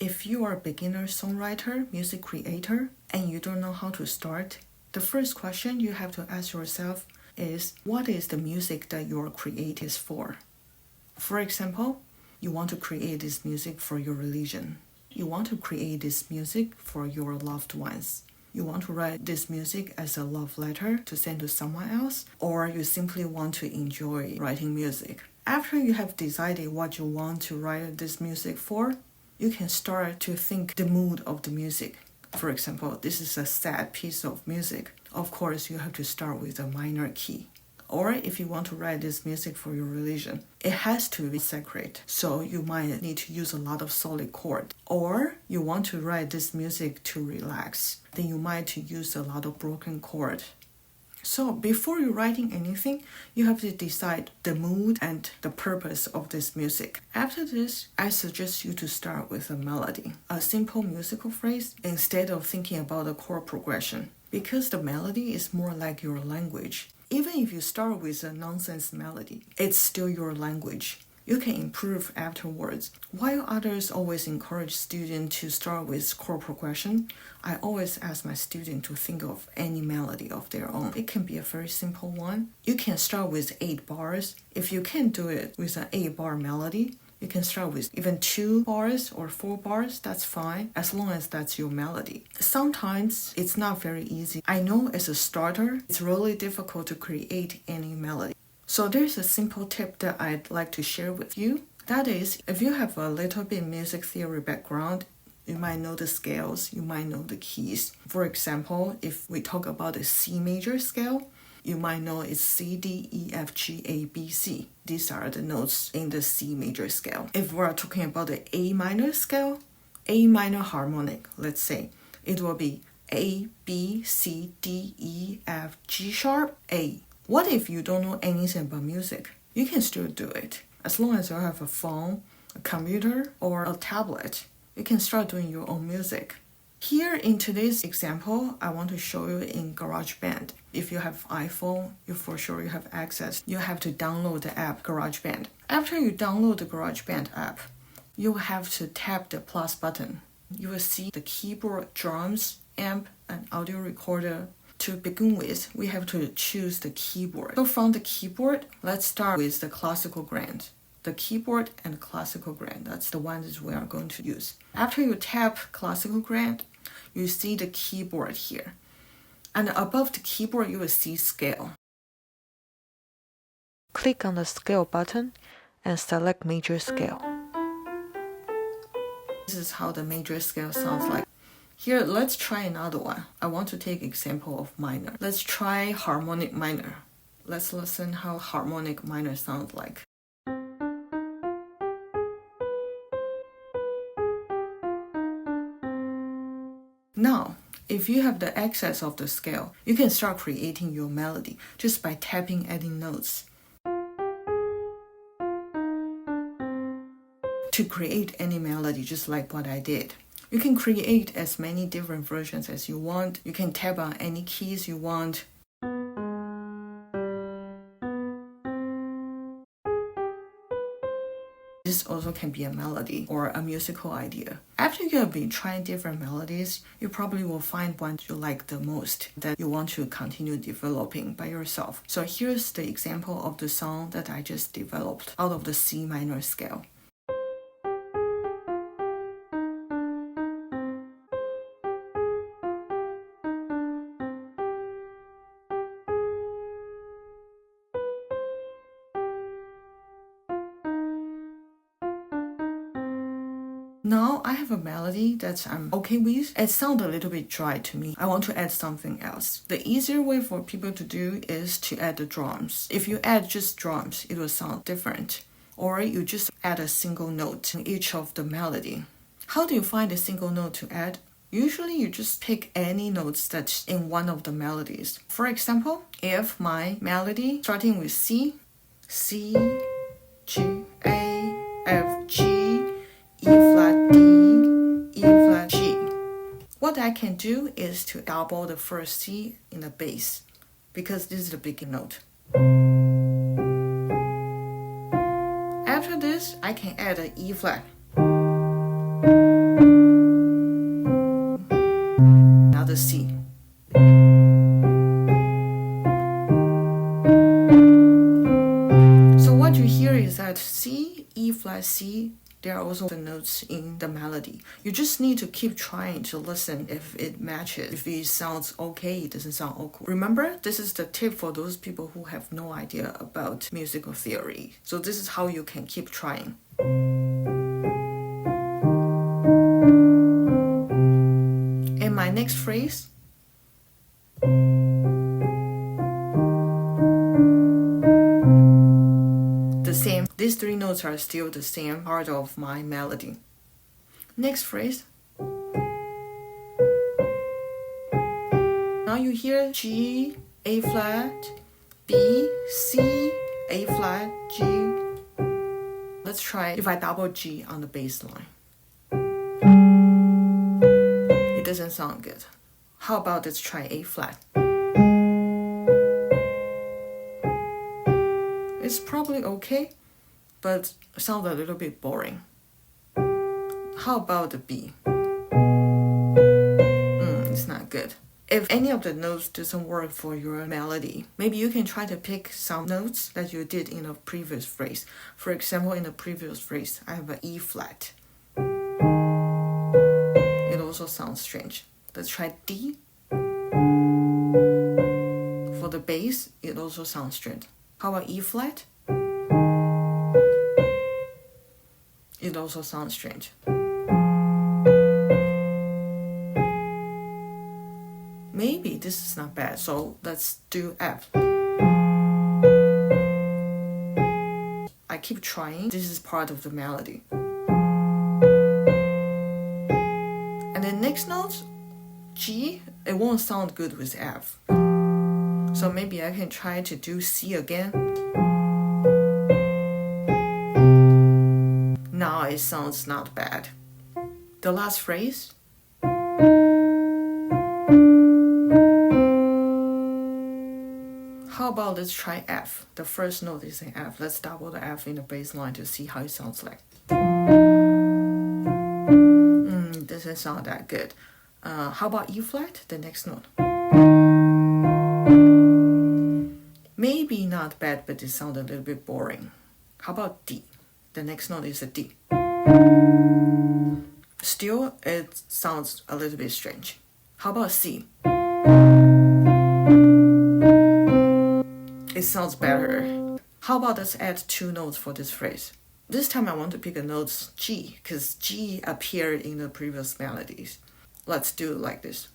If you are a beginner songwriter, music creator, and you don't know how to start, the first question you have to ask yourself is, what is the music that your create is for? For example, you want to create this music for your religion. You want to create this music for your loved ones. You want to write this music as a love letter to send to someone else, or you simply want to enjoy writing music. After you have decided what you want to write this music for, you can start to think the mood of the music. For example, this is a sad piece of music. Of course, you have to start with a minor key. Or if you want to write this music for your religion, it has to be sacred, so you might need to use a lot of solid chord. Or you want to write this music to relax, then you might use a lot of broken chord. So before you're writing anything, you have to decide the mood and the purpose of this music. After this, I suggest you to start with a melody, a simple musical phrase, instead of thinking about the chord progression, because the melody is more like your language. Even if you start with a nonsense melody, it's still your language. You can improve afterwards. While others always encourage students to start with chord progression, I always ask my students to think of any melody of their own. It can be a very simple one. You can start with 8 bars. If you can't do it with an 8-bar melody, you can start with even 2 bars or 4 bars, that's fine, as long as that's your melody. Sometimes it's not very easy. I know as a starter, it's really difficult to create any melody. So there's a simple tip that I'd like to share with you. That is, if you have a little bit music theory background, you might know the scales, you might know the keys. For example, if we talk about the C major scale, you might know it's C, D, E, F, G, A, B, C. These are the notes in the C major scale. If we're talking about the A minor scale, A minor harmonic, let's say, it will be A, B, C, D, E, F, G sharp, A. What if you don't know anything about music? You can still do it. As long as you have a phone, a computer, or a tablet, you can start doing your own music. Here in today's example, I want to show you in GarageBand. If you have iPhone, you for sure you have access. You have to download the app GarageBand. After you download the GarageBand app, you have to tap the plus button. You will see the keyboard, drums, amp, and audio recorder. To begin with, we have to choose the keyboard. So from the keyboard, let's start with the classical grand. The keyboard and the classical grand, that's the one that we are going to use. After you tap classical grand, you see the keyboard here. And above the keyboard, you will see scale. Click on the scale button and select major scale. This is how the major scale sounds like. Here, let's try another one. I want to take example of minor. Let's try harmonic minor. Let's listen how harmonic minor sounds like. Now, if you have the access of the scale, you can start creating your melody just by tapping adding notes. To create any melody, just like what I did, you can create as many different versions as you want. You can tap on any keys you want. This also can be a melody or a musical idea. After you have been trying different melodies, you probably will find one you like the most that you want to continue developing by yourself. So here's the example of the song that I just developed out of the C minor scale. Now I have a melody that I'm okay with. It sounds a little bit dry to me. I want to add something else. The easier way for people to do is to add the drums. If you add just drums, it will sound different. Or you just add a single note to each of the melody. How do you find a single note to add? Usually you just pick any notes that's in one of the melodies. For example, if my melody starting with C, C, G, A, F, G, E flat D, E flat G. What I can do is to double the first C in the bass, because this is the beginning note. After this, I can add an E flat. also the notes in the melody. You just need to keep trying to listen if it matches. If it sounds okay, it doesn't sound awkward. Remember, this is the tip for those people who have no idea about musical theory. So this is how you can keep trying. And my next phrase, the same. These three notes are still the same part of my melody. Next phrase. Now you hear G, A flat, B, C, A flat, G. Let's try if I double G on the bass line. It doesn't sound good. How about let's try A flat? It's probably okay, but it sounds a little bit boring. How about the B? It's not good. If any of the notes doesn't work for your melody, maybe you can try to pick some notes that you did in a previous phrase. For example, in the previous phrase, I have an E flat. It also sounds strange. Let's try D. For the bass, it also sounds strange. How about E flat? It also sounds strange. Maybe this is not bad, so let's do F. I keep trying. This is part of the melody. And then next note, G, it won't sound good with F. So maybe I can try to do C again. Now it sounds not bad. The last phrase. How about let's try F? The first note is in F. Let's double the F in the bass line to see how it sounds like. It doesn't sound that good. How about E flat? The next note. Maybe not bad, but it sounds a little bit boring. How about D? The next note is a D. Still, it sounds a little bit strange. How about C? It sounds better. How about let's add two notes for this phrase? This time I want to pick a note G, because G appeared in the previous melodies. Let's do it like this.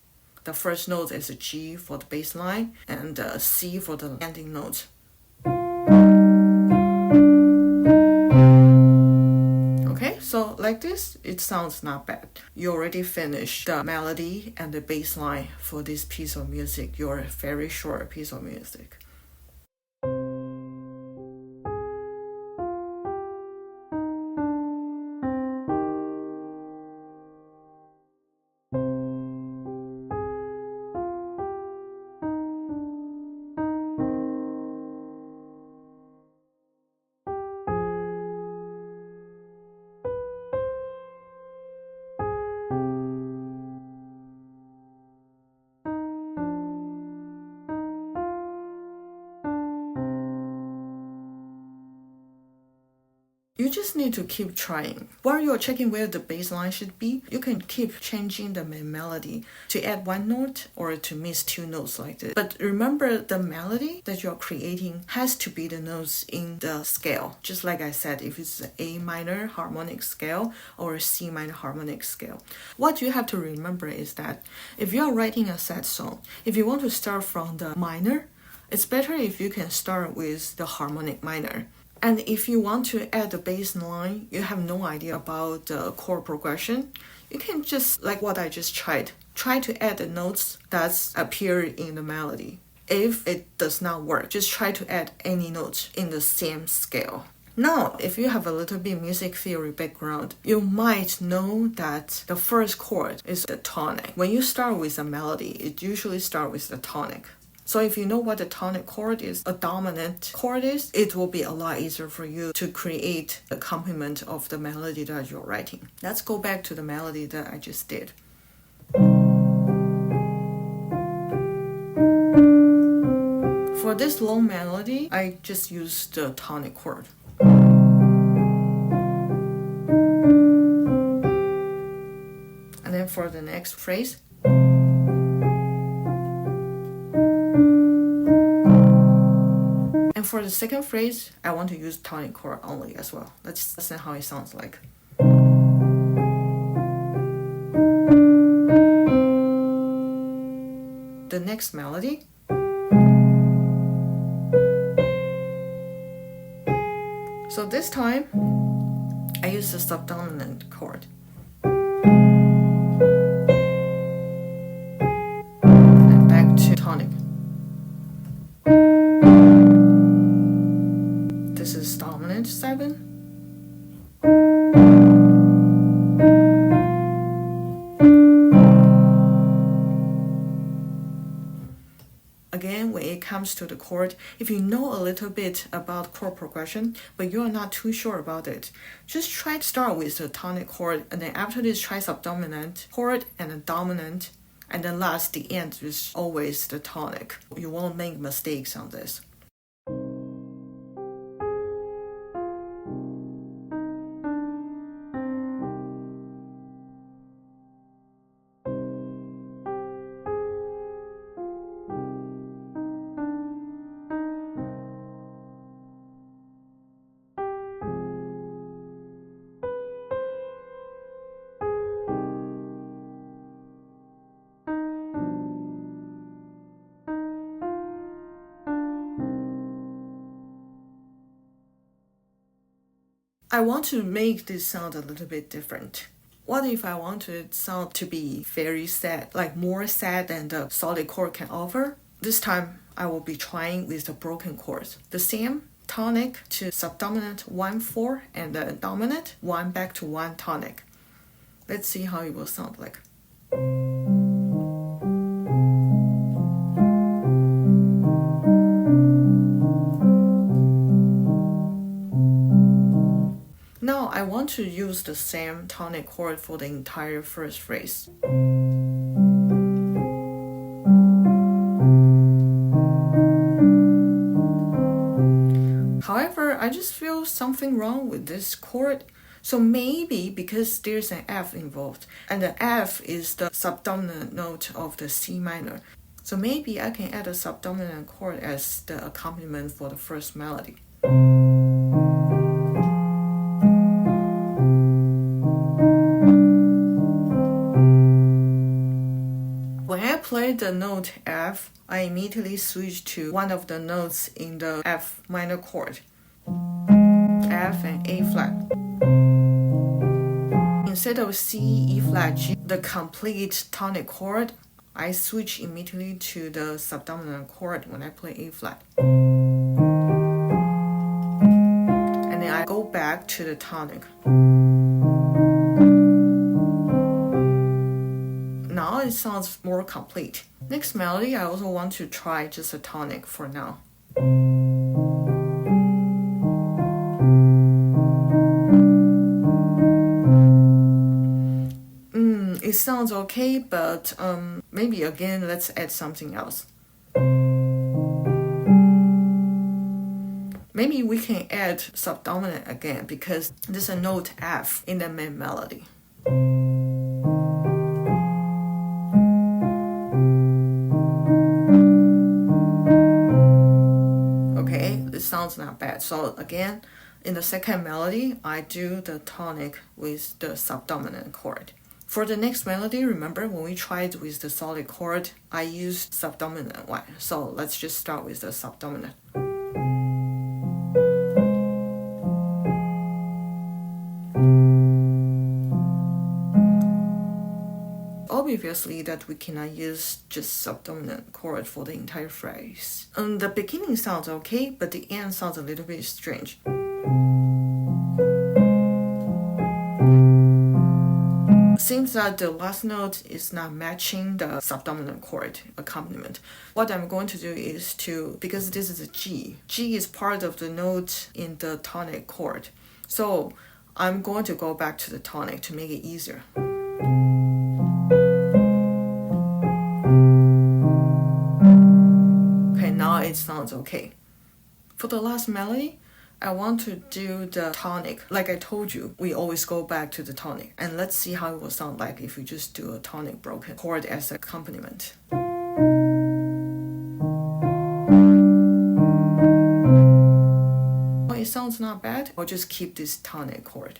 The first note is a G for the bass line, and C for the ending note. Okay, so like this, it sounds not bad. You already finished the melody and the bass line for this piece of music, your very short piece of music. You just need to keep trying. While you're checking where the bass line should be, you can keep changing the melody to add one note or to miss two notes like this. But remember, the melody that you're creating has to be the notes in the scale. Just like I said, if it's an A minor harmonic scale or a C minor harmonic scale. What you have to remember is that if you're writing a sad song, if you want to start from the minor, it's better if you can start with the harmonic minor. And if you want to add the bass line, you have no idea about the chord progression, you can just, like what I just tried, try to add the notes that appear in the melody. If it does not work, just try to add any notes in the same scale. Now, if you have a little bit music theory background, you might know that the first chord is the tonic. When you start with a melody, it usually starts with the tonic. So if you know what the tonic chord is, a dominant chord is, it will be a lot easier for you to create the accompaniment of the melody that you're writing. Let's go back to the melody that I just did. For this long melody, I just used the tonic chord. then for the next phrase, and for the second phrase, I want to use tonic chord only as well. Let's listen how it sounds like. The next melody. So this time, I use the subdominant chord. And back to tonic. This is dominant 7. Again, when it comes to the chord, if you know a little bit about chord progression, but you are not too sure about it, just try to start with the tonic chord, and then after this, try subdominant chord and then dominant, and then last, the end is always the tonic. You won't make mistakes on this. I want to make this sound a little bit different. What if I want it sound to be very sad, like more sad than the solid chord can offer? This time, I will be trying with the broken chords. The same tonic to subdominant 1-4 and the dominant 1 back to 1 tonic. Let's see how it will sound like. Now I want to use the same tonic chord for the entire first phrase. However, I just feel something wrong with this chord. So maybe because there's an F involved, and the F is the subdominant note of the C minor. So maybe I can add a subdominant chord as the accompaniment for the first melody. When I play the note F, I immediately switch to one of the notes in the F minor chord, F and A flat. Instead of C, E flat, G, the complete tonic chord, I switch immediately to the subdominant chord when I play A flat. And then I go back to the tonic. Now it sounds more complete. Next melody, I also want to try just a tonic for now. It sounds okay, but maybe again, let's add something else. Maybe we can add subdominant again because there's a note F in the main melody. Okay, it sounds not bad. So again, in the second melody, I do the tonic with the subdominant chord. For the next melody, remember when we tried with the solid chord, I used subdominant one. So let's just start with the subdominant. Obviously that we cannot use just subdominant chord for the entire phrase. The beginning sounds okay, but the end sounds a little bit strange. Seems that the last note is not matching the subdominant chord accompaniment. What I'm going to do is because this is a G. G is part of the note in the tonic chord. So I'm going to go back to the tonic to make it easier. Okay, now it sounds okay. For the last melody, I want to do the tonic. Like I told you, we always go back to the tonic. And let's see how it will sound like if we just do a tonic broken chord as accompaniment. It sounds not bad. I'll just keep this tonic chord.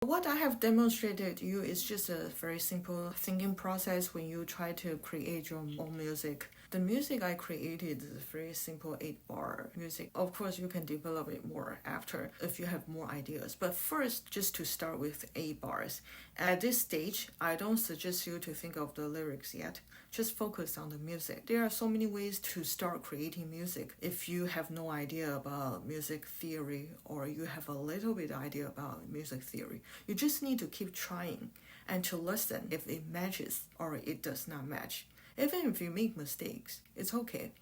What I have demonstrated to you is just a very simple thinking process when you try to create your own music. The music I created is very simple 8-bar music. Of course, you can develop it more after if you have more ideas. But first, just to start with 8 bars. At this stage, I don't suggest you to think of the lyrics yet. Just focus on the music. There are so many ways to start creating music. If you have no idea about music theory or you have a little bit idea about music theory, you just need to keep trying and to listen if it matches or it does not match. Even if you make mistakes, it's okay.